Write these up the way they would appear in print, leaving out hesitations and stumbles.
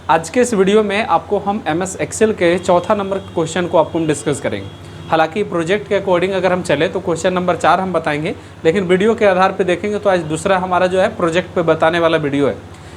आज के इस वीडियो में आपको हम MS एक्सेल के चौथा नंबर क्वेश्चन को आपको हम डिस्कस करेंगे। हालांकि प्रोजेक्ट के अकॉर्डिंग अगर हम चले तो क्वेश्चन नंबर 4 हम बताएंगे, लेकिन वीडियो के आधार पे देखेंगे तो आज दूसरा हमारा जो है प्रोजेक्ट पे बताने वाला वीडियो है।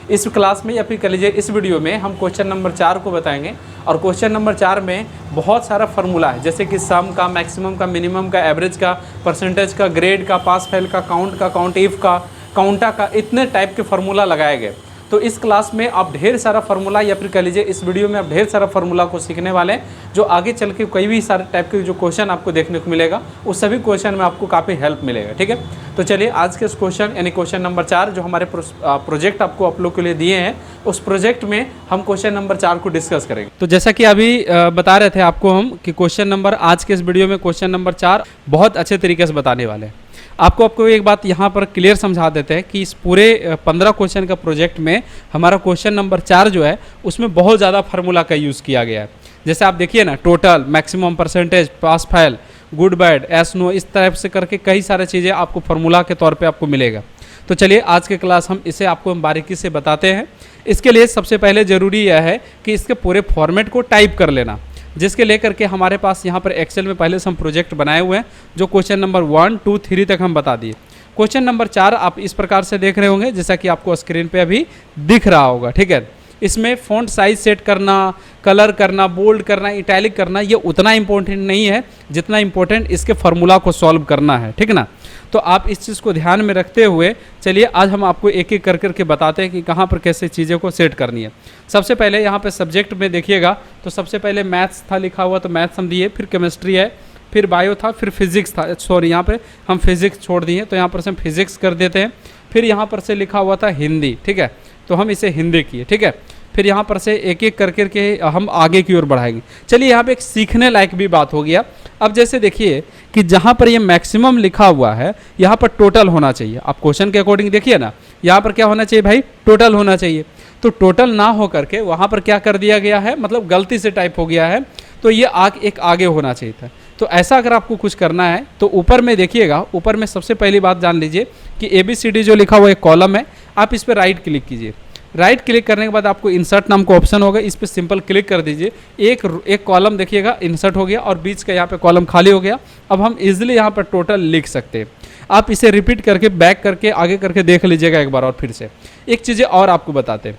इस क्लास में या फिर कह लीजिए इस वीडियो में हम क्वेश्चन नंबर 4 को बताएंगे। और क्वेश्चन नंबर 4 में बहुत सारा फार्मूला है, जैसे कि सम का, मैक्सिमम का, मिनिमम का, एवरेज का, परसेंटेज का, ग्रेड का, पास फेल का, काउंट इफ का, काउंटा का, इतने टाइप के फार्मूला लगाए गए। तो इस क्लास में आप ढेर सारा फार्मूला या फिर कह लीजिए इस वीडियो में आप ढेर सारा फार्मूला को सीखने वाले हैं, जो आगे चल के कई भी सारे टाइप के जो क्वेश्चन आपको देखने को मिलेगा उस सभी क्वेश्चन में आपको काफ़ी हेल्प मिलेगा। ठीक है, तो चलिए आज के इस क्वेश्चन यानी क्वेश्चन नंबर 4 जो हमारे प्रोजेक्ट आपको आप लोग के लिए दिए हैं, उस प्रोजेक्ट में हम क्वेश्चन नंबर 4 को डिस्कस करेंगे। तो जैसा कि अभी बता रहे थे आपको हम कि क्वेश्चन नंबर आज के इस वीडियो में क्वेश्चन नंबर 4 बहुत अच्छे तरीके से बताने वाले हैं। आपको एक बात यहाँ पर क्लियर समझा देते हैं कि इस पूरे 15 क्वेश्चन का प्रोजेक्ट में हमारा क्वेश्चन नंबर 4 जो है उसमें बहुत ज़्यादा फार्मूला का यूज़ किया गया है। जैसे आप देखिए ना, total, maximum, percentage, pass fail, good bad, yes no, इस तरह से करके कई सारे चीज़ें आपको फार्मूला के तौर पे आपको मिलेगा। तो चलिए आज के क्लास हम इसे आपको बारीकी से बताते हैं। इसके लिए सबसे पहले ज़रूरी यह है कि इसके पूरे फॉर्मेट को टाइप कर लेना, जिसके लेकर के हमारे पास यहाँ पर एक्सेल में पहले से हम प्रोजेक्ट बनाए हुए हैं, जो क्वेश्चन नंबर 1, 2, 3 तक हम बता दिए। क्वेश्चन नंबर 4 आप इस प्रकार से देख रहे होंगे, जैसा कि आपको स्क्रीन पे अभी दिख रहा होगा। ठीक है, इसमें फ़ॉन्ट साइज सेट करना, कलर करना, बोल्ड करना, इटैलिक करना, ये उतना इम्पोर्टेंट नहीं है जितना इम्पोर्टेंट इसके फार्मूला को सॉल्व करना है। ठीक ना, तो आप इस चीज़ को ध्यान में रखते हुए चलिए आज हम आपको एक एक करके बताते हैं कि कहाँ पर कैसे चीज़ों को सेट करनी है। सबसे पहले यहाँ पे सब्जेक्ट में देखिएगा तो सबसे पहले मैथ्स था लिखा हुआ, तो मैथ्स हम दिए, फिर केमिस्ट्री है, फिर बायो था, फिर फिजिक्स था। सॉरी, यहाँ पे हम फिजिक्स छोड़ दिए, तो यहाँ पर से हम फिजिक्स कर देते हैं। फिर यहाँ पर से लिखा हुआ था हिंदी। ठीक है, तो हम इसे हिंदी किए। ठीक है, फिर यहाँ पर से एक एक करके हम आगे की ओर बढ़ाएंगे। चलिए यहाँ पे एक सीखने लायक भी बात हो गया। अब जैसे देखिए कि जहाँ पर ये मैक्सिमम लिखा हुआ है यहाँ पर टोटल होना चाहिए। आप क्वेश्चन के अकॉर्डिंग देखिए ना, यहाँ पर क्या होना चाहिए भाई, टोटल होना चाहिए। तो टोटल ना हो करके वहाँ पर क्या कर दिया गया है, मतलब गलती से टाइप हो गया है, तो ये एक आगे होना चाहिए था। तो ऐसा अगर आपको कुछ करना है तो ऊपर में देखिएगा, ऊपर में सबसे पहली बात जान लीजिए कि ABCD जो लिखा हुआ एक कॉलम है, आप इस पर राइट क्लिक कीजिए। राइट क्लिक करने के बाद आपको इंसर्ट नाम का ऑप्शन होगा, इस पर सिंपल क्लिक कर दीजिए। एक कॉलम देखिएगा इंसर्ट हो गया और बीच का यहाँ पे कॉलम खाली हो गया। अब हम इजीली यहाँ पर टोटल लिख सकते हैं। आप इसे रिपीट करके, बैक करके, आगे करके देख लीजिएगा एक बार और फिर से। एक चीज़ें और आपको बताते हैं,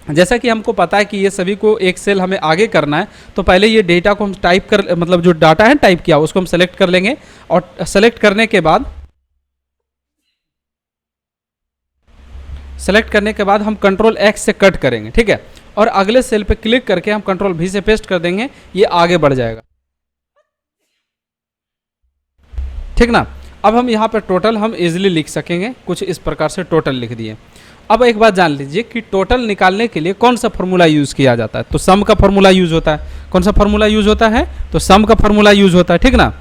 जैसा कि हमको पता है कि ये सभी को एक सेल हमें आगे करना है, तो पहले ये डेटा को हम टाइप कर, मतलब जो डाटा है टाइप किया उसको हम सेलेक्ट कर लेंगे। और सेलेक्ट करने के बाद हम कंट्रोल X से कट करेंगे। ठीक है, और अगले सेल पे क्लिक करके हम कंट्रोल V से पेस्ट कर देंगे, ये आगे बढ़ जाएगा। ठीक ना, अब हम यहाँ पर टोटल हम इजीली लिख सकेंगे। कुछ इस प्रकार से टोटल लिख दिए। अब एक बात जान लीजिए कि टोटल निकालने के लिए कौन सा फार्मूला यूज़ किया जाता है, तो सम का फार्मूला यूज़ होता है। कौन सा फार्मूला यूज़ होता है, तो सम का फार्मूला यूज़ होता है। ठीक ना,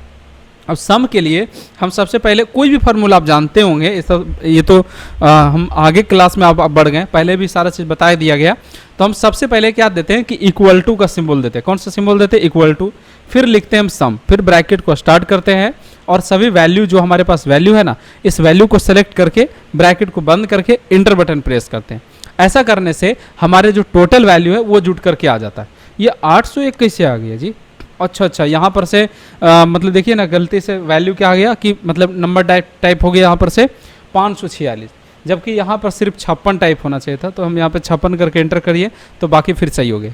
अब सम के लिए हम सबसे पहले कोई भी फार्मूला आप जानते होंगे, ये तो हम आगे क्लास में आप बढ़ गए, पहले भी सारा चीज़ बताया दिया गया। तो हम सबसे पहले क्या देते हैं कि इक्वल टू का सिंबल देते हैं। कौन सा सिंबल देते हैं, इक्वल टू। फिर लिखते हैं हम सम, फिर ब्रैकेट को स्टार्ट करते हैं और सभी वैल्यू जो हमारे पास वैल्यू है ना, इस वैल्यू को सेलेक्ट करके ब्रैकेट को बंद करके इंटर बटन प्रेस करते हैं। ऐसा करने से हमारे जो टोटल वैल्यू है वो जुट करके आ जाता है। ये 801 कैसे आ गया जी? अच्छा, यहाँ पर से मतलब देखिए ना, गलती से वैल्यू क्या आ गया कि मतलब नंबर टाइप हो गया यहाँ पर से 546, जबकि यहाँ पर सिर्फ 56 टाइप होना चाहिए था। तो हम यहाँ पे 56 करके एंटर करिए तो बाकी फिर सही हो गए।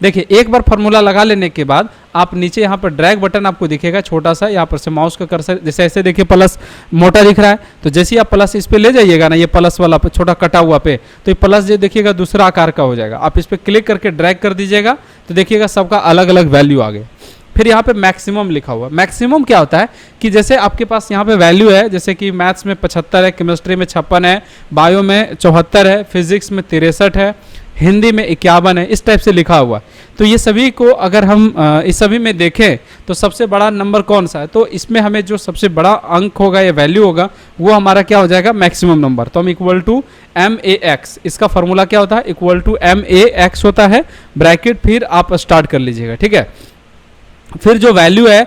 देखिए, एक बार फार्मूला लगा लेने के बाद आप नीचे यहाँ पर ड्रैग बटन आपको दिखेगा छोटा सा, यहाँ पर से माउस का कर्सर जैसे ऐसे देखिए प्लस मोटा दिख रहा है, तो जैसे ही आप प्लस इस पे ले जाइएगा ना, ये प्लस वाला पे छोटा कटा हुआ पे, तो ये प्लस जो देखिएगा दूसरा आकार का हो जाएगा। आप इस पर क्लिक करके ड्रैग कर दीजिएगा तो देखिएगा सबका अलग अलग वैल्यू आ गए। फिर यहाँ पे मैक्सिमम लिखा हुआ। मैक्सिमम क्या होता है कि जैसे आपके पास यहाँ पे वैल्यू है, जैसे कि मैथ्स में 75 है, केमिस्ट्री में 56 है, बायो में 74 है, फिजिक्स में 63 है, हिंदी में 51 है, इस टाइप से लिखा हुआ। तो ये सभी को अगर हम इस सभी में देखें तो सबसे बड़ा नंबर कौन सा है, तो इसमें हमें जो सबसे बड़ा अंक होगा या वैल्यू होगा वो हमारा क्या हो जाएगा, मैक्सिमम नंबर। तो हम इक्वल टू MAX, इसका फॉर्मूला क्या होता है, इक्वल टू MAX होता है, ब्रैकेट फिर आप स्टार्ट कर लीजिएगा। ठीक है, फिर जो वैल्यू है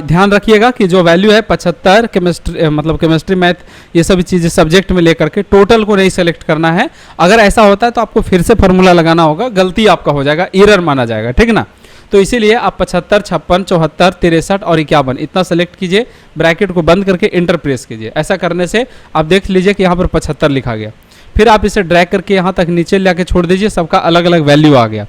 ध्यान रखिएगा कि जो वैल्यू है 75 केमिस्ट्री मतलब केमिस्ट्री मैथ ये सभी चीज़ें सब्जेक्ट में लेकर के टोटल को नहीं सेलेक्ट करना है। अगर ऐसा होता है तो आपको फिर से फार्मूला लगाना होगा, गलती आपका हो जाएगा, एरर माना जाएगा, ठीक ना। तो इसीलिए आप 75, 56, 74, 63 और 51 इतना सेलेक्ट कीजिए, ब्रैकेट को बंद करके इंटर प्रेस कीजिए। ऐसा करने से आप देख लीजिए कि यहाँ पर 75 लिखा गया। फिर आप इसे ड्रैग करके यहाँ तक नीचे लाके छोड़ दीजिए, सबका अलग अलग वैल्यू आ गया।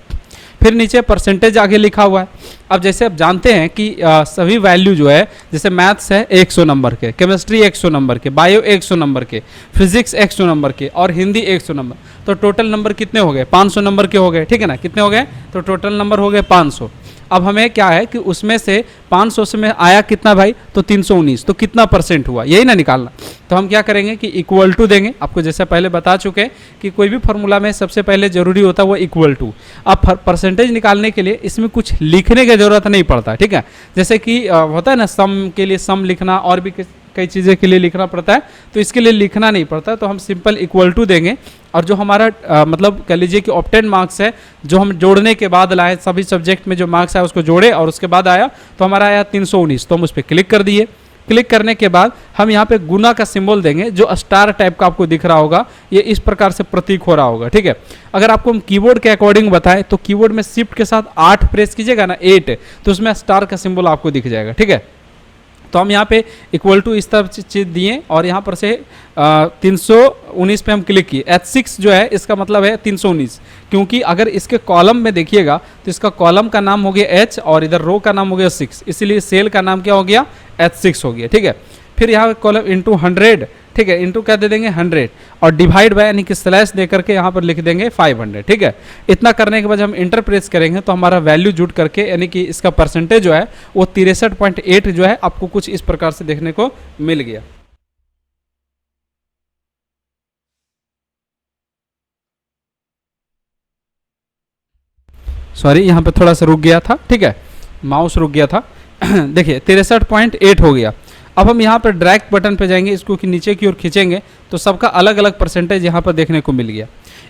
फिर नीचे परसेंटेज आगे लिखा हुआ है। अब जैसे आप जानते हैं कि सभी वैल्यू जो है, जैसे मैथ्स है 100 नंबर के, केमिस्ट्री 100 नंबर के, बायो 100 नंबर के, फिजिक्स 100 नंबर के और हिंदी 100 नंबर, तो टोटल नंबर कितने हो गए? 500 नंबर के हो गए, ठीक है ना। कितने हो गए? तो टोटल नंबर हो गए 500। अब हमें क्या है कि उसमें से 500 से में आया कितना भाई? तो 319, तो कितना परसेंट हुआ यही ना निकालना। तो हम क्या करेंगे कि इक्वल टू देंगे। आपको जैसे पहले बता चुके कि कोई भी फॉर्मूला में सबसे पहले जरूरी होता है वो इक्वल टू। अब परसेंटेज निकालने के लिए इसमें कुछ लिखने की जरूरत नहीं पड़ता, ठीक है। जैसे कि होता है ना सम के लिए सम लिखना और भी कई चीज़ें के लिए लिखना पड़ता है, तो इसके लिए लिखना नहीं पड़ता। तो हम सिंपल इक्वल टू देंगे और जो हमारा मतलब कह लीजिए कि ऑब्टेन मार्क्स है जो हम जोड़ने के बाद लाए, सभी सब्जेक्ट में जो मार्क्स आया उसको जोड़े और उसके बाद आया, तो हमारा आया 319। तो हम उस पर क्लिक कर दिए। क्लिक करने के बाद हम यहाँ पे गुना का सिंबल देंगे जो स्टार टाइप का आपको दिख रहा होगा, ये इस प्रकार से प्रतीक हो रहा होगा, ठीक है। अगर आपको हम कीबोर्ड के अकॉर्डिंग बताएं तो कीबोर्ड में शिफ्ट के साथ 8 प्रेस कीजिएगा ना, 8, तो उसमें स्टार का सिंबल आपको दिख जाएगा, ठीक है। तो हम यहाँ पे इक्वल टू इस तरह चीज़ दिए और यहाँ पर से 319 पे हम क्लिक किए। H6 जो है इसका मतलब है 319, क्योंकि अगर इसके कॉलम में देखिएगा तो इसका कॉलम का नाम हो गया H और इधर रो का नाम हो गया 6, इसीलिए सेल का नाम क्या हो गया? H6 हो गया, ठीक है। फिर यहाँ कॉलम इंटू 100, ठीक है, इंटू क्या दे देंगे? 100 और डिवाइड बाय यानी कि स्लैश दे करके यहाँ पर लिख देंगे 500, ठीक है। इतना करने के बाद हम इंटर प्रेस करेंगे तो हमारा वैल्यू जुट करके यानी कि इसका परसेंटेज जो है वो 63.8 जो है आपको कुछ इस प्रकार से देखने को मिल गया। सॉरी यहाँ पे थोड़ा सा रुक गया था, ठीक है, माउस रुक गया था। देखिए 63.8 हो गया। अब हम यहाँ पर ड्रैग बटन पे जाएंगे, इसको कि नीचे की ओर खींचेंगे तो सबका अलग अलग परसेंटेज यहाँ पर देखने को मिल गया।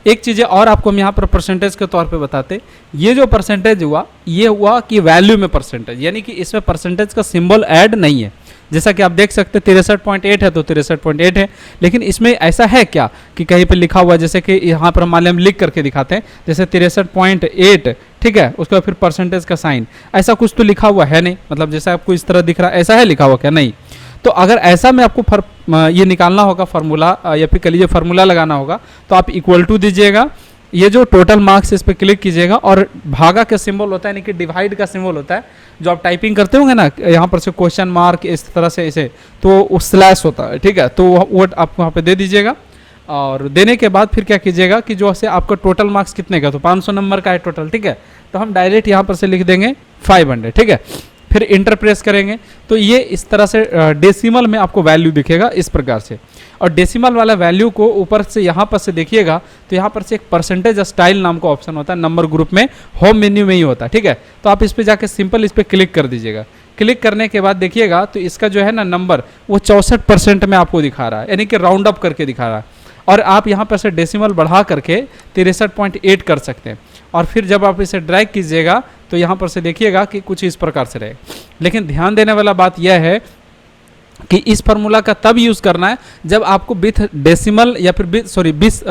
एक चीज़ और आपको हम यहाँ पर परसेंटेज के तौर पे बताते, ये जो परसेंटेज हुआ ये हुआ कि वैल्यू में परसेंटेज, यानी कि इसमें परसेंटेज का सिंबल ऐड नहीं है। जैसा कि आप देख सकते हैं 63.8 है तो 63.8 है, लेकिन इसमें ऐसा है क्या कि कहीं पे लिखा हुआ है, जैसे कि यहाँ पर मान लें हम लिख करके दिखाते हैं, जैसे 63.8, ठीक है, उसके बाद फिर परसेंटेज का साइन, ऐसा कुछ तो लिखा हुआ है नहीं, मतलब जैसा आपको इस तरह दिख रहा है ऐसा है लिखा हुआ क्या? नहीं। तो अगर ऐसा में आपको ये निकालना होगा फार्मूला या फिर कह लीजिए फार्मूला लगाना होगा तो आप इक्वल टू दीजिएगा, ये जो टोटल मार्क्स इस पर क्लिक कीजिएगा और भागा का सिंबल होता है यानी कि डिवाइड का सिंबल होता है, जो आप टाइपिंग करते होंगे ना यहाँ पर से क्वेश्चन मार्क इस तरह से इसे, तो वो स्लैश होता है, ठीक है। तो वो आप वहाँ पे दे दीजिएगा और देने के बाद फिर क्या कीजिएगा कि जो से आपका टोटल मार्क्स कितने का, तो 500 नंबर का है टोटल, ठीक है। तो हम डायरेक्ट यहाँ पर से लिख देंगे 500, ठीक है। फिर इंटर प्रेस करेंगे तो ये इस तरह से डेसिमल में आपको वैल्यू दिखेगा इस प्रकार से। और डेसिमल वाला वैल्यू को ऊपर से यहाँ पर से देखिएगा तो यहाँ पर से एक परसेंटेज स्टाइल नाम का ऑप्शन होता है, नंबर ग्रुप में होम मेन्यू में ही होता है, ठीक है। तो आप इस पर जाके सिंपल इस पर क्लिक कर दीजिएगा। क्लिक करने के बाद देखिएगा तो इसका जो है ना नंबर वो 64% में आपको दिखा रहा है, यानी कि राउंड अप करके दिखा रहा है। और आप यहाँ पर से डेसिमल बढ़ा करके 63.8 कर सकते हैं। और फिर जब आप इसे ड्रैग कीजिएगा तो यहाँ पर से देखिएगा कि कुछ इस प्रकार से रहे। लेकिन ध्यान देने वाला बात यह है कि इस फार्मूला का तब यूज़ करना है जब आपको विथ डेसिमल या फिर विथ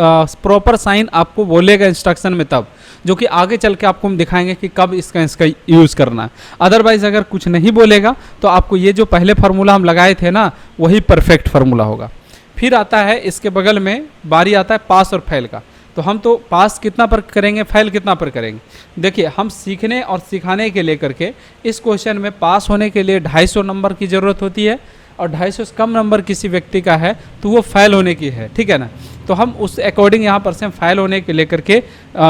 प्रॉपर साइन आपको बोलेगा इंस्ट्रक्शन में, तब जो कि आगे चल के आपको हम दिखाएंगे कि कब इसका यूज़ करना है। अदरवाइज अगर कुछ नहीं बोलेगा तो आपको ये जो पहले फार्मूला हम लगाए थे ना वही परफेक्ट फार्मूला होगा। फिर आता है इसके बगल में बारी आता है पास और फेल का। तो हम तो पास कितना पर करेंगे, फेल कितना पर करेंगे। देखिए हम सीखने और सिखाने के लेकर के इस क्वेश्चन में पास होने के लिए 250 नंबर की ज़रूरत होती है और 250 से कम नंबर किसी व्यक्ति का है तो वो फेल होने की है, ठीक है ना। तो हम उस अकॉर्डिंग यहाँ पर से हम फेल होने के लेकर के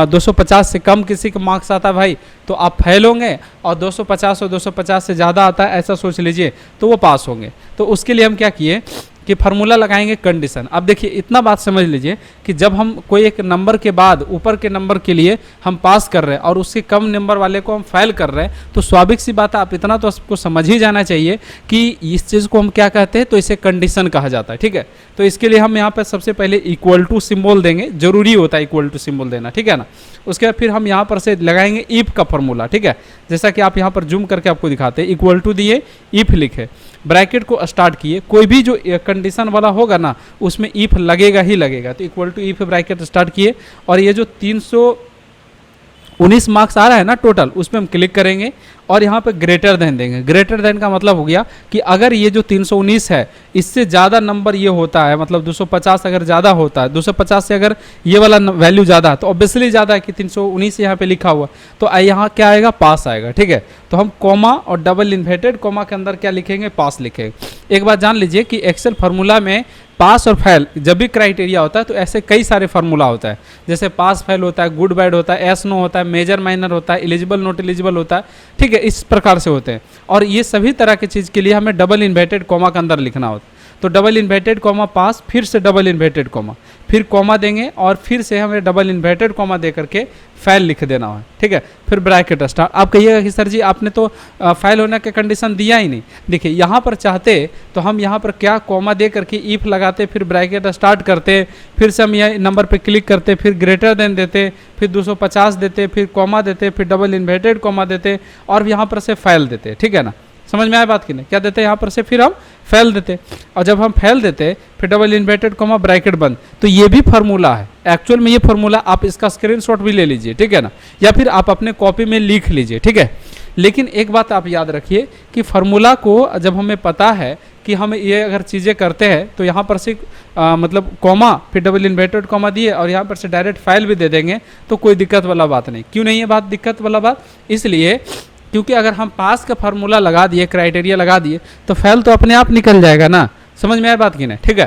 250 से कम किसी का मार्क्स आता है भाई तो आप फेल होंगे, और 250 और 250 से ज़्यादा आता है ऐसा सोच लीजिए तो वो पास होंगे। तो उसके लिए हम क्या किए कि फार्मूला लगाएंगे कंडीशन। अब देखिए इतना बात समझ लीजिए कि जब हम कोई एक नंबर के बाद ऊपर के नंबर के लिए हम पास कर रहे हैं और उससे कम नंबर वाले को हम फेल कर रहे हैं, तो स्वाभाविक सी बात है, आप इतना तो आपको समझ ही जाना चाहिए कि इस चीज़ को हम क्या कहते हैं, तो इसे कंडीशन कहा जाता है। ठीक है, तो इसके लिए हम यहाँ पर सबसे पहले इक्वल टू सिंबल देंगे, जरूरी होता है इक्वल टू सिंबल देना। ठीक है ना, उसके बाद फिर हम यहाँ पर से लगाएंगे इफ का फॉर्मूला। ठीक है, जैसा कि आप यहाँ पर जूम करके आपको दिखाते हैं, इक्वल टू दिए, इफ लिखे, ब्रैकेट को स्टार्ट किए, कोई भी जो कंडीशन वाला होगा ना उसमें इफ लगेगा ही लगेगा, तो equal to if bracket start किए, और ये जो 319 मार्क्स आ रहा है ना टोटल, उस पर हम क्लिक करेंगे और यहाँ पे ग्रेटर देन देंगे। ग्रेटर देन का मतलब हो गया कि अगर ये जो 319 है इससे ज़्यादा नंबर ये होता है, मतलब 250 अगर ज़्यादा होता है, 250 से अगर ये वाला वैल्यू ज़्यादा है तो ऑब्वियसली ज़्यादा है कि 319 यहाँ पे लिखा हुआ, तो यहाँ क्या आएगा, पास आएगा। ठीक है, तो हम कॉमा और डबल इन्वर्टेड कॉमा के अंदर क्या लिखेंगे, पास लिखेंगे। एक बात जान लीजिए कि एक्सेल फार्मूला में पास और फेल जब भी क्राइटेरिया होता है तो ऐसे कई सारे फार्मूला होता है, जैसे पास फेल होता है, गुड बैड होता है, एस नो होता है, मेजर माइनर होता है, एलिजिबल नॉट एलिजिबल होता है। ठीक है, इस प्रकार से होते हैं, और ये सभी तरह की चीज़ के लिए हमें डबल इन्वर्टेड कॉमा के अंदर लिखना होता है। तो डबल इन्वर्टेड कॉमा पास, फिर से डबल इन्वर्टेड कॉमा, फिर कॉमा देंगे और फिर से हमें डबल इन्वर्टेड कॉमा दे करके फेल लिख देना है। ठीक है, फिर ब्रैकेट स्टार्ट। आप कहिएगा कि सर जी आपने तो फेल होने का कंडीशन दिया ही नहीं। देखिए यहाँ पर चाहते तो हम यहाँ पर क्या कॉमा दे करके इफ लगाते, फिर ब्रैकेट स्टार्ट करते, फिर से हम यह नंबर पे क्लिक करते, फिर ग्रेटर देन देते, फिर 250 देते, फिर कॉमा देते, फिर डबल इन्वर्टेड कॉमा देते और यहाँ पर से फेल देते। ठीक है ना, समझ में आया बात की नहीं, क्या देते यहाँ पर से, फिर हम फेल देते, और जब हम फेल देते फिर डबल इन्वर्टेड कॉमा ब्रैकेट बंद। तो ये भी फार्मूला है एक्चुअल में, ये फार्मूला आप इसका स्क्रीनशॉट भी ले लीजिए। ठीक है ना, या फिर आप अपने कॉपी में लिख लीजिए। ठीक है, लेकिन एक बात आप याद रखिए कि फार्मूला को जब हमें पता है कि हम ये अगर चीज़ें करते हैं तो यहाँ पर से मतलब कॉमा फिर डबल इन्वर्टेड कॉमा दिए और यहाँ पर से डायरेक्ट फाइल भी दे देंगे, तो कोई दिक्कत वाला बात नहीं। क्यों नहीं है बात दिक्कत वाला बात, इसलिए क्योंकि अगर हम पास का फार्मूला लगा दिए, क्राइटेरिया लगा दिए, तो फेल तो अपने आप निकल जाएगा ना। समझ में आया बात की नहीं। ठीक है,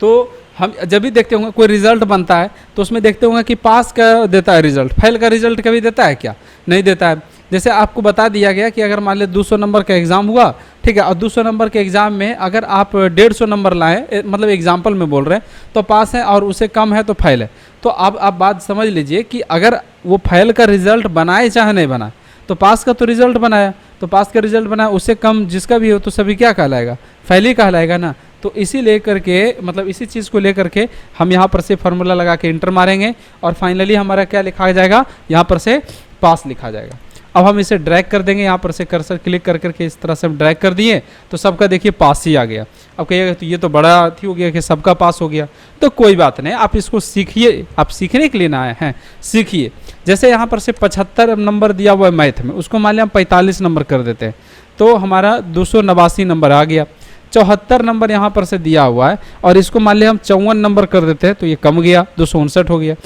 तो हम जब भी देखते होंगे कोई रिजल्ट बनता है तो उसमें देखते होंगे कि पास का देता है रिजल्ट, फेल का रिजल्ट कभी देता है क्या, नहीं देता है। जैसे आपको बता दिया गया कि अगर मान लीजिए 200 नंबर का एग्जाम हुआ, ठीक है, और 200 नंबर के एग्जाम में अगर आप 150 नंबर लाएँ, मतलब एग्जाम्पल में बोल रहे हैं, तो पास है, और उससे कम है तो फेल है। तो अब आप बात समझ लीजिए कि अगर वो फेल का रिजल्ट बनाए चाहे नहीं बनाए, तो पास का तो रिजल्ट बनाया, तो पास का रिजल्ट बनाया, उससे कम जिसका भी हो तो सभी क्या कहलाएगा, फेल ही कहलाएगा ना। तो इसी लेकर के मतलब इसी चीज़ को लेकर के हम यहाँ पर से फार्मूला लगा के इंटर मारेंगे और फाइनली हमारा क्या लिखा जाएगा, यहाँ पर से पास लिखा जाएगा। अब हम इसे ड्रैग कर देंगे, यहाँ पर से कर्सर क्लिक कर करके इस तरह से हम ड्रैग कर दिए तो सबका देखिए पास ही आ गया। अब कहिएगा तो ये तो बड़ा थी हो गया कि सबका पास हो गया, तो कोई बात नहीं, आप इसको सीखिए, आप सीखने के लिए ना आए हैं, सीखिए। जैसे यहाँ पर से 75 नंबर दिया हुआ है मैथ में, उसको मान लिया हम 45 नंबर कर देते हैं तो हमारा 289 नंबर आ गया। 74 नंबर यहाँ पर से दिया हुआ है और इसको मान लिया हम 54 नंबर कर देते हैं तो ये कम गया, 259 हो गया।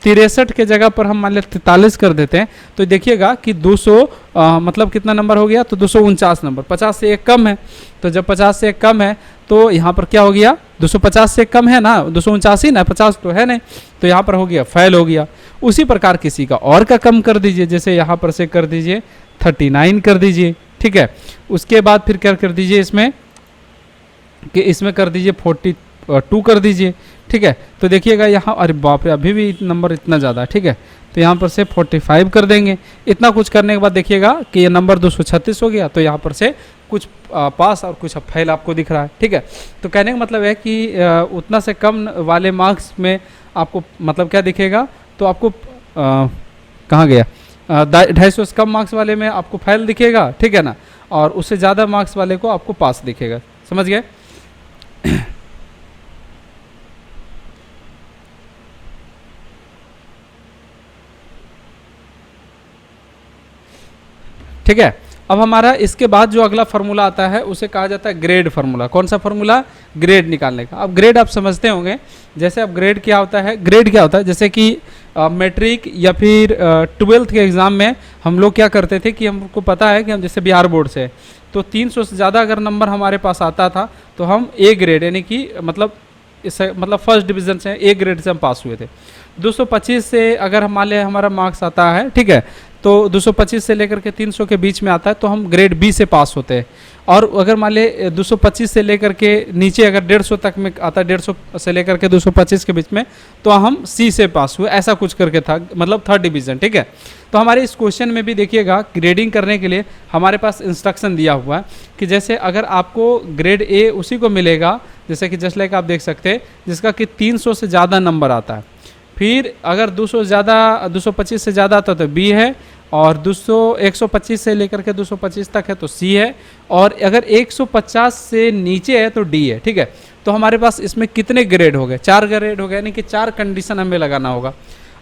63 के जगह पर हम मान लिया 43 कर देते हैं तो देखिएगा कि 200 मतलब कितना नंबर हो गया, तो 249 नंबर, 50 से एक कम है। तो जब 50 से एक कम है तो यहाँ पर क्या हो गया, 250 से कम है ना, 249 ना, 50 तो है नहीं, तो यहाँ पर हो गया फेल हो गया। उसी प्रकार किसी का और का कम कर दीजिए, जैसे यहाँ पर से कर दीजिए 39 कर दीजिए। ठीक है, उसके बाद फिर क्या कर दीजिए इसमें कि इसमें कर दीजिए 42 कर दीजिए। ठीक है, तो देखिएगा यहाँ, अरे बाप रे अभी भी नंबर इतना ज़्यादा है। ठीक है, तो यहाँ पर से 45 कर देंगे। इतना कुछ करने के बाद देखिएगा कि ये नंबर 236 हो गया, तो यहाँ पर से कुछ पास और कुछ फेल आपको दिख रहा है। ठीक है, तो कहने का मतलब है कि उतना से कम वाले मार्क्स में आपको मतलब क्या दिखेगा, तो आपको कहाँ गया, 250 से कम मार्क्स वाले में आपको फेल दिखेगा। ठीक है ना, और उससे ज़्यादा मार्क्स वाले को आपको पास दिखेगा। समझ गए। ठीक है, अब हमारा इसके बाद जो अगला फार्मूला आता है उसे कहा जाता है ग्रेड फार्मूला। कौन सा फार्मूला, ग्रेड निकालने का। अब ग्रेड आप समझते होंगे, जैसे अब ग्रेड क्या होता है, ग्रेड क्या होता है, जैसे कि मैट्रिक या फिर 12th के एग्ज़ाम में हम लोग क्या करते थे कि हमको पता है कि हम जैसे बिहार बोर्ड से तो 300 से ज़्यादा अगर नंबर हमारे पास आता था तो हम ए ग्रेड यानी कि मतलब फर्स्ट डिवीज़न से ए ग्रेड से हम पास हुए थे। 225 से अगर हम मान लें हमारा मार्क्स आता है, ठीक है, तो 225 से लेकर के 300 के बीच में आता है तो हम ग्रेड बी से पास होते हैं। और अगर मान ले 225 से लेकर के नीचे अगर 150 तक में आता है, 150 से लेकर के 225 के बीच में, तो हम सी से पास हुए, ऐसा कुछ करके था, मतलब थर्ड डिवीज़न, ठीक है। तो हमारे इस क्वेश्चन में भी देखिएगा ग्रेडिंग करने के लिए हमारे पास इंस्ट्रक्शन दिया हुआ है कि जैसे अगर आपको ग्रेड ए उसी को मिलेगा, जैसे कि जस्ट लाइक आप देख सकते हैं जिसका कि 300 से ज़्यादा नंबर आता है, फिर अगर 200 ज़्यादा 225 से ज़्यादा आता है तो बी है, और 125 से लेकर के 225 तक है तो सी है, और अगर 150 से नीचे है तो डी है, ठीक है। तो हमारे पास इसमें कितने ग्रेड हो गए? 4 ग्रेड हो गए, यानी कि 4 कंडीशन हमें लगाना होगा।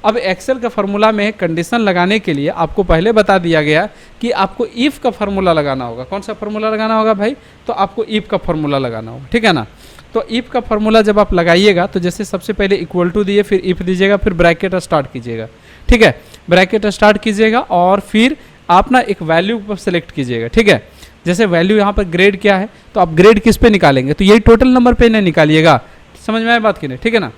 अब एक्सेल का फार्मूला में कंडीशन लगाने के लिए आपको पहले बता दिया गया कि आपको इफ़ का फार्मूला लगाना होगा। कौन सा फार्मूला लगाना होगा भाई? तो आपको इफ़ का फार्मूला लगाना होगा, ठीक है ना। तो इफ़ का फार्मूला जब आप लगाइएगा तो जैसे सबसे पहले इक्वल टू दिए, फिर इफ़ दीजिएगा, फिर ब्रैकेट स्टार्ट कीजिएगा, ठीक है। ब्रैकेट स्टार्ट कीजिएगा और फिर आप ना एक वैल्यू पर सेलेक्ट कीजिएगा, ठीक है। जैसे वैल्यू यहाँ पर ग्रेड क्या है तो आप ग्रेड किस पे निकालेंगे? तो यही टोटल नंबर पे नहीं निकालिएगा, समझ में आए बात की नहीं, ठीक है ना।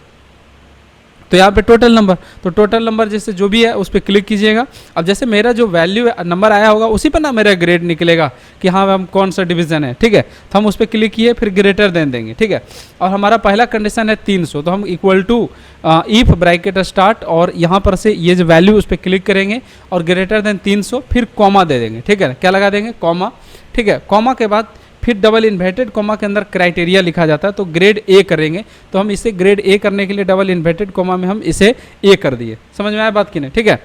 तो यहाँ पे टोटल नंबर, तो टोटल नंबर जैसे जो भी है उस पर क्लिक कीजिएगा। अब जैसे मेरा जो वैल्यू नंबर आया होगा उसी पर ना मेरा ग्रेड निकलेगा कि हाँ हम कौन सा डिवीज़न है, ठीक है। तो हम उस पर क्लिक किए, फिर ग्रेटर देन देंगे, ठीक है। और हमारा पहला कंडीशन है 300, तो हम equal to if bracket start, और यहाँ पर से ये जो वैल्यू उस पर क्लिक करेंगे और ग्रेटर देन 300, फिर कॉमा दे देंगे, ठीक है। क्या लगा देंगे? कॉमा, ठीक है। कॉमा के बाद फिर डबल इन्वर्टेड कॉमा के अंदर क्राइटेरिया लिखा जाता है, तो ग्रेड ए करेंगे। तो हम इसे ग्रेड ए करने के लिए डबल इन्वर्टेड कॉमा में हम इसे ए कर दिए, समझ में आया बात की नहीं, ठीक है।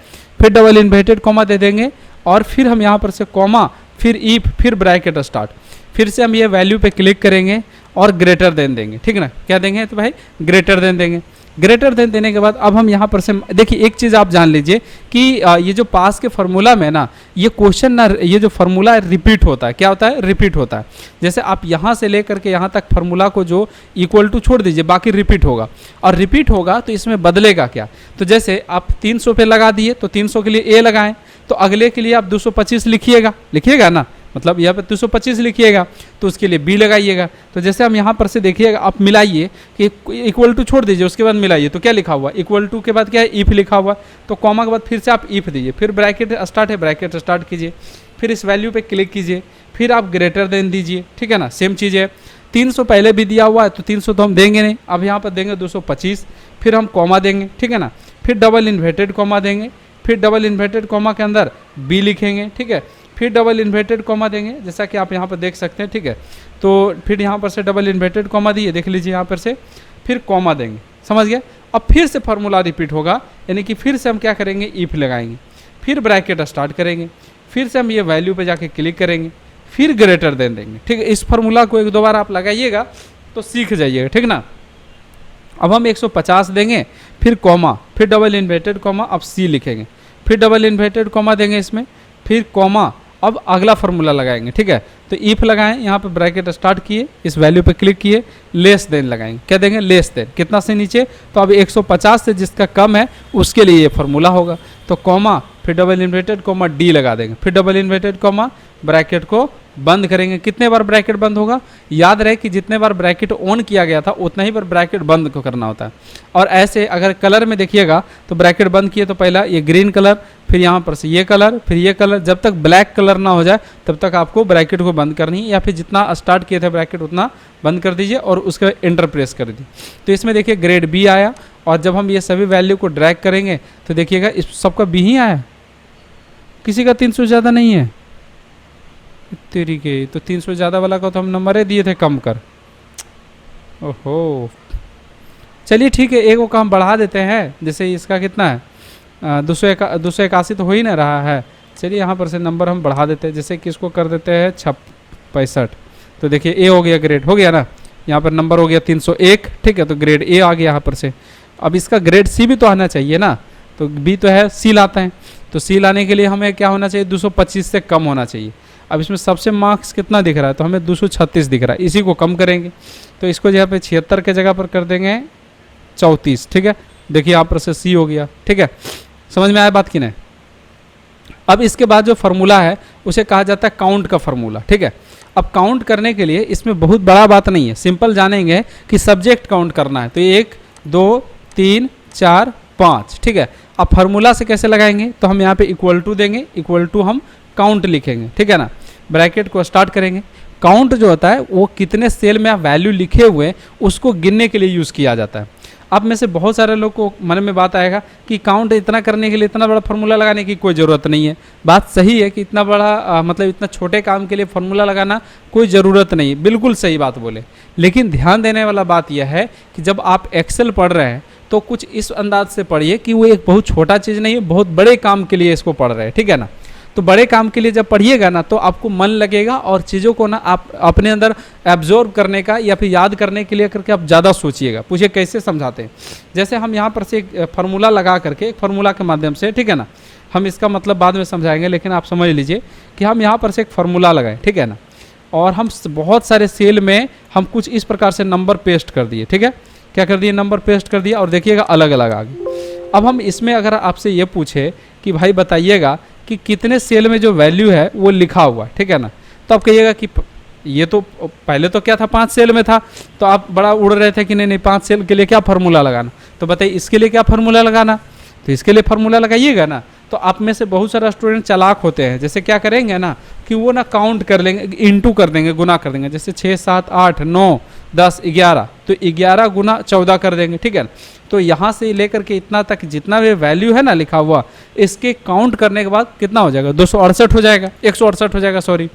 फिर डबल इन्वर्टेड कॉमा दे देंगे और फिर हम यहाँ पर से कॉमा, फिर इफ, फिर ब्रैकेट स्टार्ट, फिर से हम ये वैल्यू पे क्लिक करेंगे और ग्रेटर देन देंगे, ठीक है ना। क्या देंगे? तो भाई ग्रेटर देन देंगे। ग्रेटर देन देने के बाद अब हम यहाँ पर से देखिए एक चीज़ आप जान लीजिए कि ये जो पास के फार्मूला में ना ये क्वेश्चन ना ये जो फार्मूला है रिपीट होता है। क्या होता है? रिपीट होता है। जैसे आप यहाँ से लेकर के यहाँ तक फार्मूला को जो इक्वल टू छोड़ दीजिए, बाकी रिपीट होगा, और रिपीट होगा तो इसमें बदलेगा क्या? तो जैसे आप 300 पे लगा दिए तो 300 के लिए ए लगाएं, तो अगले के लिए आप 225 लिखिएगा ना, मतलब यहाँ पे 225 लिखिएगा, तो उसके लिए बी लगाइएगा। तो जैसे हम यहाँ पर से देखिएगा, आप मिलाइए कि इक्वल टू छोड़ दीजिए, उसके बाद मिलाइए, तो क्या लिखा हुआ? इक्वल टू के बाद क्या है? इफ लिखा हुआ। तो कॉमा के बाद फिर से आप इफ दीजिए, फिर ब्रैकेट स्टार्ट है, ब्रैकेट स्टार्ट कीजिए, फिर इस वैल्यू पे क्लिक कीजिए, फिर आप ग्रेटर देन दीजिए, ठीक है ना। सेम चीज़ है, 300 पहले भी दिया हुआ है तो 300 तो हम देंगे नहीं, अब यहाँ पर देंगे 225, फिर हम कॉमा देंगे, ठीक है ना। फिर डबल इन्वर्टेड कॉमा देंगे, फिर डबल इन्वर्टेड कॉमा के अंदर बी लिखेंगे, ठीक है। फिर डबल इन्वर्टेड कॉमा देंगे, जैसा कि आप यहाँ पर देख सकते हैं, ठीक है। तो फिर यहाँ पर से डबल इन्वर्टेड कॉमा दिए, देख लीजिए यहाँ पर से, फिर कॉमा देंगे, समझ गया। अब फिर से फार्मूला रिपीट होगा, यानी कि फिर से हम क्या करेंगे? इफ लगाएंगे, फिर ब्रैकेट स्टार्ट करेंगे, फिर से हम ये वैल्यू पे जाके क्लिक करेंगे, फिर ग्रेटर देन देंगे, ठीक है। इस फार्मूला को एक दो बार आप लगाइएगा तो सीख जाइएगा, ठीक ना। अब हम 150 देंगे, फिर कॉमा, फिर डबल इन्वर्टेड कॉमा, अब सी लिखेंगे, फिर डबल इन्वर्टेड कॉमा देंगे इसमें, फिर कॉमा, अब अगला फार्मूला लगाएंगे, ठीक है। तो इफ लगाएं, यहाँ पे ब्रैकेट स्टार्ट किए, इस वैल्यू पे क्लिक किए, लेस देन लगाएंगे। क्या देंगे? Less than. कितना से नीचे? तो अब 150 से जिसका कम है उसके लिए ये फार्मूला होगा। तो कॉमा, फिर डबल इन्वर्टेड कॉमा, डी लगा देंगे, फिर डबल इन्वर्टेड कॉमा, ब्रैकेट को बंद करेंगे। कितने बार ब्रैकेट बंद होगा? याद रहे कि जितने बार ब्रैकेट ऑन किया गया था उतना ही बार ब्रैकेट बंद को करना होता है। और ऐसे अगर कलर में देखिएगा तो ब्रैकेट बंद किए तो पहला ये ग्रीन कलर, फिर यहाँ पर से ये कलर, फिर ये कलर, जब तक ब्लैक कलर ना हो जाए तब तक आपको ब्रैकेट को बंद करनी है, या फिर जितना स्टार्ट किए थे ब्रैकेट उतना बंद कर दीजिए और उसके बाद एंटर प्रेस कर दीजिए। तो इसमें देखिए ग्रेड बी आया, और जब हम ये सभी वैल्यू को ड्रैग करेंगे तो देखिएगा इस सबका बी ही आया, किसी का 300 ज़्यादा नहीं है। तेरी के, तो 300 ज़्यादा वाला को तो हम नंबर दिए थे कम कर। ओहो, चलिए ठीक है, एक को हम बढ़ा देते हैं। जैसे इसका कितना है? 281 तो हो ही ना रहा है। चलिए यहाँ पर से नंबर हम बढ़ा देते हैं, जैसे कि इसको कर देते हैं 65। तो देखिए ए हो गया, ग्रेड हो गया ना, यहाँ पर नंबर हो गया 301, ठीक है। तो ग्रेड ए आ गया यहाँ पर से। अब इसका ग्रेड सी भी तो आना चाहिए ना, तो बी तो है, सी लाते हैं। तो सी लाने के लिए हमें क्या होना चाहिए? 225 से कम होना चाहिए। अब इसमें सबसे मार्क्स कितना दिख रहा है? तो हमें 236 दिख रहा है, इसी को कम करेंगे। तो इसको यहाँ पे 76 के जगह पर कर देंगे 34, ठीक है। देखिए यहाँ पर से सी हो गया, ठीक है। समझ में आया बात की नहीं? अब इसके बाद जो फार्मूला है उसे कहा जाता है काउंट का फार्मूला, ठीक है। अब काउंट करने के लिए इसमें बहुत बड़ा बात नहीं है, सिंपल जानेंगे कि सब्जेक्ट काउंट करना है। तो 1 2 3 4 5, ठीक है। अब फार्मूला से कैसे लगाएंगे, तो हम यहाँ पे इक्वल टू देंगे, इक्वल टू हम काउंट लिखेंगे, ठीक है ना। ब्रैकेट को स्टार्ट करेंगे। काउंट जो होता है वो कितने सेल में आप वैल्यू लिखे हुए हैं उसको गिनने के लिए यूज़ किया जाता है। अब में से बहुत सारे लोग को मन में बात आएगा कि काउंट इतना करने के लिए इतना बड़ा फार्मूला लगाने की कोई ज़रूरत नहीं है। बात सही है कि इतना बड़ा मतलब इतना छोटे काम के लिए फार्मूला लगाना कोई ज़रूरत नहीं, बिल्कुल सही बात बोले। लेकिन ध्यान देने वाला बात यह है कि जब आप एक्सेल पढ़ रहे हैं तो कुछ इस अंदाज से पढ़िए कि वो एक बहुत छोटा चीज़ नहीं है, बहुत बड़े काम के लिए इसको पढ़ रहे हैं, ठीक है ना। तो बड़े काम के लिए जब पढ़िएगा ना तो आपको मन लगेगा और चीज़ों को ना आप अपने अंदर एब्जॉर्ब करने का या फिर याद करने के लिए करके आप ज़्यादा सोचिएगा। पूछिए कैसे समझाते हैं। जैसे हम यहाँ पर से एक फार्मूला लगा करके, एक फार्मूला के माध्यम से, ठीक है ना, हम इसका मतलब बाद में समझाएंगे, लेकिन आप समझ लीजिए कि हम यहाँ पर से एक फार्मूला लगाएं, ठीक है ना, और हम बहुत सारे सेल में हम कुछ इस प्रकार से नंबर पेस्ट कर दिए, ठीक है। क्या कर दिए, नंबर पेस्ट कर दिया, और देखिएगा अलग अलग आ गए। अब हम इसमें अगर आपसे ये पूछे कि भाई बताइएगा कि कितने सेल में जो वैल्यू है वो लिखा हुआ है, ठीक है ना, तो आप कहिएगा कि ये तो पहले तो क्या था, 5 सेल में था, तो आप बड़ा उड़ रहे थे कि नहीं 5 सेल के लिए क्या फार्मूला लगाना। तो बताइए इसके लिए क्या फार्मूला लगाना, तो इसके लिए फार्मूला लगाइएगा ना। तो आप में से बहुत सारा स्टूडेंट चालाक होते हैं, जैसे क्या करेंगे ना कि वो ना काउंट कर लेंगे, इंटू कर देंगे, गुना कर देंगे, जैसे 6, 7, 8, 9, 10, 11, तो 11 गुना 14 कर देंगे, ठीक है। तो यहाँ से लेकर के इतना तक जितना भी वैल्यू है ना लिखा हुआ, इसके काउंट करने के बाद कितना हो जाएगा, 268 हो जाएगा, 168 हो जाएगा, सॉरी।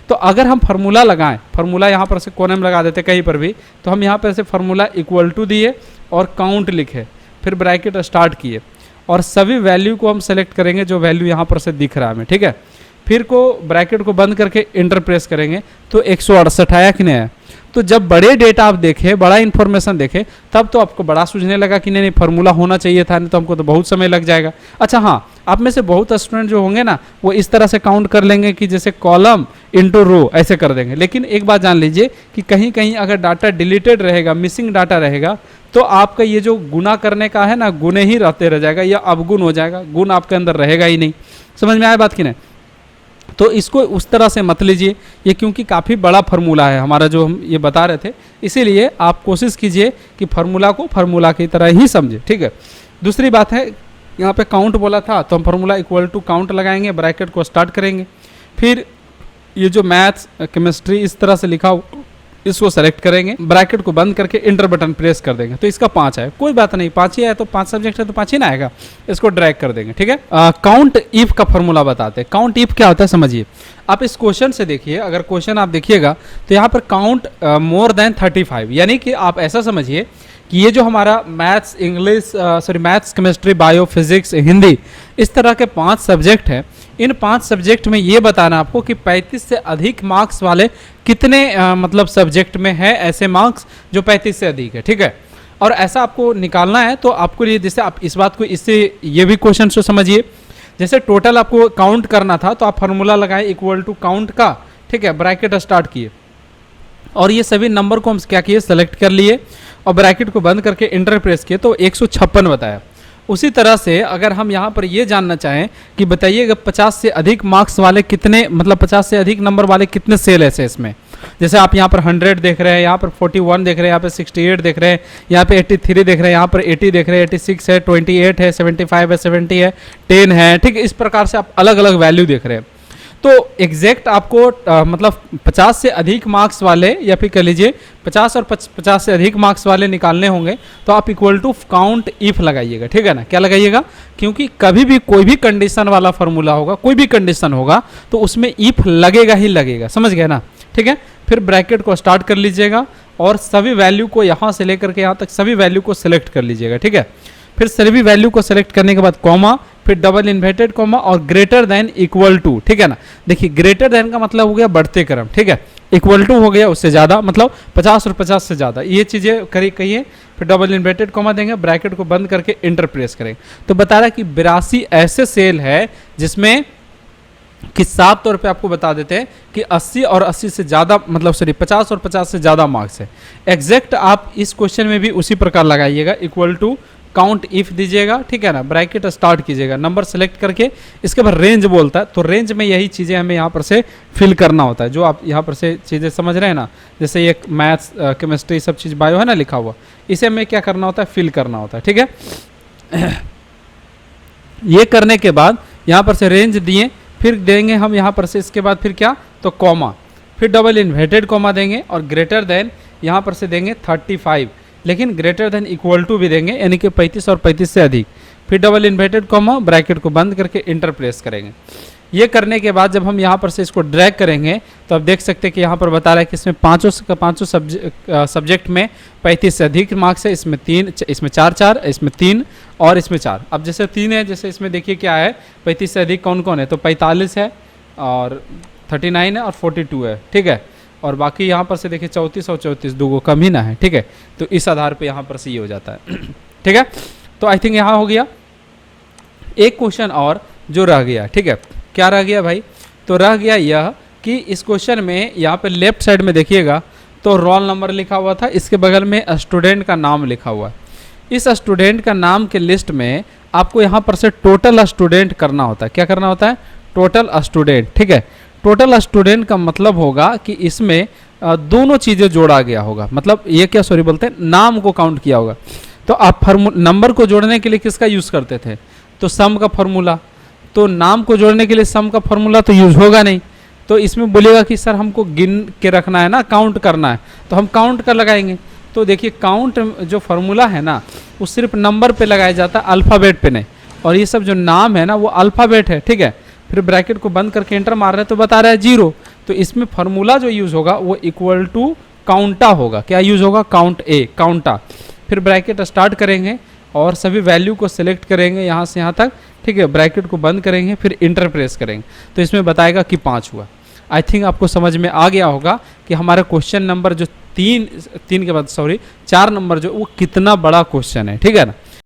तो अगर हम फार्मूला लगाएं, फार्मूला यहाँ पर से कोने में लगा देते कहीं पर भी, तो हम यहाँ पर से फार्मूला इक्वल टू दिए और काउंट लिखे, फिर ब्रैकेट स्टार्ट किए और सभी वैल्यू को हम सेलेक्ट करेंगे जो वैल्यू यहाँ पर से दिख रहा है हमें, ठीक है। फिर को ब्रैकेट को बंद करके इंटर प्रेस करेंगे तो 168 आया कि नहीं आया। तो जब बड़े डेटा आप देखें, बड़ा इन्फॉर्मेशन देखें, तब तो आपको बड़ा सूझने लगा कि नहीं फार्मूला होना चाहिए था, नहीं तो हमको तो बहुत समय लग जाएगा। अच्छा हाँ, आप में से बहुत स्टूडेंट जो होंगे ना वो इस तरह से काउंट कर लेंगे कि जैसे कॉलम इंटू रो ऐसे कर देंगे। लेकिन एक बात जान लीजिए कि कहीं कहीं अगर डाटा डिलीटेड रहेगा, मिसिंग डाटा रहेगा, तो आपका ये जो गुना करने का है ना, गुने ही रहते रह जाएगा या अवगुण हो जाएगा, गुण आपके अंदर रहेगा ही नहीं। समझ में आया बात कि नहीं। तो इसको उस तरह से मत लीजिए, ये क्योंकि काफ़ी बड़ा फार्मूला है हमारा जो हम ये बता रहे थे, इसीलिए आप कोशिश कीजिए कि फार्मूला को फार्मूला की तरह ही समझे, ठीक है। दूसरी बात है, यहाँ पे काउंट बोला था तो हम फार्मूला इक्वल टू काउंट लगाएंगे, ब्रैकेट को स्टार्ट करेंगे, फिर ये जो मैथ्स केमिस्ट्री इस तरह से लिखा हो इसको सेलेक्ट करेंगे, ब्रैकेट को बंद करके इंटर बटन प्रेस कर देंगे। तो इसका 5 है, कोई बात नहीं, 5 ही है तो 5 सब्जेक्ट है तो 5 ही ना आएगा, इसको ड्रैग कर देंगे, ठीक है। काउंट इफ का फॉर्मूला बताते हैं। काउंट इफ क्या होता है समझिए। आप इस क्वेश्चन से देखिए, अगर क्वेश्चन आप देखिएगा तो यहाँ पर काउंट मोर देन 35, यानी कि आप ऐसा समझिए कि ये जो हमारा maths, English, maths, chemistry, bio, physics, Hindi, इस तरह के 5 सब्जेक्ट हैं। इन 5 सब्जेक्ट में ये बताना आपको कि 35 से अधिक मार्क्स वाले कितने मतलब सब्जेक्ट में है ऐसे मार्क्स जो 35 से अधिक है, ठीक है। और ऐसा आपको निकालना है तो आपको लिए, जैसे आप इस बात को इससे ये भी क्वेश्चन को समझिए, जैसे टोटल आपको काउंट करना था तो आप फार्मूला लगाए इक्वल टू काउंट का, ठीक है, ब्रैकेट स्टार्ट किए और ये सभी नंबर को हम क्या किए, सेलेक्ट कर लिए और ब्रैकेट को बंद करके इंटर प्रेस किए तो 156 बताया। उसी तरह से अगर हम यहाँ पर ये जानना चाहें कि बताइएगा 50 से अधिक मार्क्स वाले कितने, मतलब 50 से अधिक नंबर वाले कितने सेल ऐसे इसमें, जैसे आप यहाँ पर 100 देख रहे हैं, यहाँ पर 41 देख रहे हैं, यहाँ पे 68 देख रहे हैं, यहाँ पे 83 देख रहे हैं, यहाँ पर 80 देख रहे हैं, 86 है, 28 है, 75 है, 70 है, 10 है, ठीक है। इस प्रकार से आप अलग अलग वैल्यू देख रहे हैं। तो एग्जैक्ट आपको मतलब 50 से अधिक मार्क्स वाले या फिर कह लीजिए 50 और 50 से अधिक मार्क्स वाले निकालने होंगे तो आप इक्वल टू काउंट इफ लगाइएगा, ठीक है ना। क्या लगाइएगा, क्योंकि कभी भी कोई भी कंडीशन वाला फार्मूला होगा, कोई भी कंडीशन होगा तो उसमें इफ लगेगा ही लगेगा, समझ गए ना, ठीक है। फिर ब्रैकेट को स्टार्ट कर लीजिएगा और सभी वैल्यू को यहाँ से लेकर के यहाँ तक सभी वैल्यू को सिलेक्ट कर लीजिएगा, ठीक है। फिर सभी वैल्यू को सेलेक्ट करने के बाद कॉमा, फिर डबल इन्वर्टेड कॉमा और ग्रेटर देन इक्वल टू, ठीक है ना। देखिए ग्रेटर देन का मतलब हो गया बढ़ते क्रम, ठीक है। इक्वल टू हो गया उससे ज़्यादा, मतलब 50 और 50 से ज़्यादा, ये चीज़ें कहिए। फिर डबल इन्वर्टेड कॉमा देंगे, ब्रैकेट को बंद करके इंटर प्रेस करेंगे तो बता रहा है कि 82 ऐसे सेल है जिसमें कि साफ तौर पे आपको बता देते हैं कि 80 और 80 से ज़्यादा, मतलब 50 और 50 से ज़्यादा मार्क्स है। एग्जैक्ट आप इस क्वेश्चन में भी उसी प्रकार लगाइएगा, इक्वल टू काउंट इफ दीजिएगा, ठीक है ना। ब्रैकेट स्टार्ट कीजिएगा, नंबर सेलेक्ट करके इसके बाद रेंज बोलता है, तो रेंज में यही चीज़ें हमें यहाँ पर से फिल करना होता है, जो आप यहाँ पर से चीज़ें समझ रहे हैं ना, जैसे ये मैथ्स, केमिस्ट्री, सब चीज़ बायो है ना लिखा हुआ, इसे हमें क्या करना होता है, फिल करना होता है, ठीक है। ये करने के बाद यहाँ पर से रेंज दिए, फिर देंगे हम यहाँ पर से इसके बाद फिर क्या, तो कॉमा, फिर डबल इन्वर्टेड कॉमा देंगे और ग्रेटर देन यहाँ पर से देंगे 35, लेकिन ग्रेटर देन इक्वल टू भी देंगे, यानी कि 35 और 35 से अधिक, फिर डबल इन्वर्टेड कॉमा, ब्रैकेट को बंद करके इंटर प्रेस करेंगे। ये करने के बाद जब हम यहाँ पर से इसको ड्रैग करेंगे तो आप देख सकते हैं कि यहाँ पर बता रहा है कि इसमें पाँचों सब्जेक्ट में 35 से अधिक मार्क्स है, इसमें 3, इसमें 4, इसमें 3 और इसमें 4। अब जैसे 3 है, जैसे इसमें देखिए क्या है, 35 से अधिक कौन कौन है, तो 45 है और 39 है और 42 है, ठीक है। और बाकी यहाँ पर से देखिए 34 और 34 दो कम ही ना है, ठीक है। तो इस आधार पे यहाँ पर से ये हो जाता है, ठीक है। तो आई थिंक यहाँ हो गया। एक क्वेश्चन और जो रह गया, ठीक है, क्या रह गया भाई, तो रह गया यह कि इस क्वेश्चन में यहाँ पे लेफ्ट साइड में देखिएगा तो रोल नंबर लिखा हुआ था, इसके बगल में स्टूडेंट का नाम लिखा हुआ है। इस स्टूडेंट का नाम के लिस्ट में आपको यहाँ पर से टोटल स्टूडेंट करना होता है। क्या करना होता है, टोटल स्टूडेंट, ठीक है। टोटल स्टूडेंट का मतलब होगा कि इसमें दोनों चीज़ें जोड़ा गया होगा, मतलब ये क्या सॉरी बोलते हैं, नाम को काउंट किया होगा। तो आप नंबर को जोड़ने के लिए किसका यूज़ करते थे, तो सम का फॉर्मूला। तो नाम को जोड़ने के लिए सम का फॉर्मूला तो यूज़ होगा नहीं, तो इसमें बोलेगा कि सर हमको गिन के रखना है ना, काउंट करना है, तो हम काउंट कर लगाएंगे। तो देखिए काउंट जो फार्मूला है ना वो सिर्फ नंबर पे लगाया जाता है, अल्फ़ाबेट पे नहीं। और ये सब जो नाम है ना वो अल्फ़ाबेट है, ठीक है। फिर ब्रैकेट को बंद करके एंटर मार रहे हैं तो बता रहा है 0। तो इसमें फार्मूला जो यूज़ होगा वो इक्वल टू काउंटा होगा। क्या यूज़ होगा, काउंट ए, काउंटा। फिर ब्रैकेट स्टार्ट करेंगे और सभी वैल्यू को सिलेक्ट करेंगे यहाँ से यहाँ तक, ठीक है। ब्रैकेट को बंद करेंगे, फिर इंटर प्रेस करेंगे तो इसमें बताएगा कि 5 हुआ। आई थिंक आपको समझ में आ गया होगा कि हमारा क्वेश्चन नंबर जो 4 नंबर जो वो कितना बड़ा क्वेश्चन है, ठीक है ना।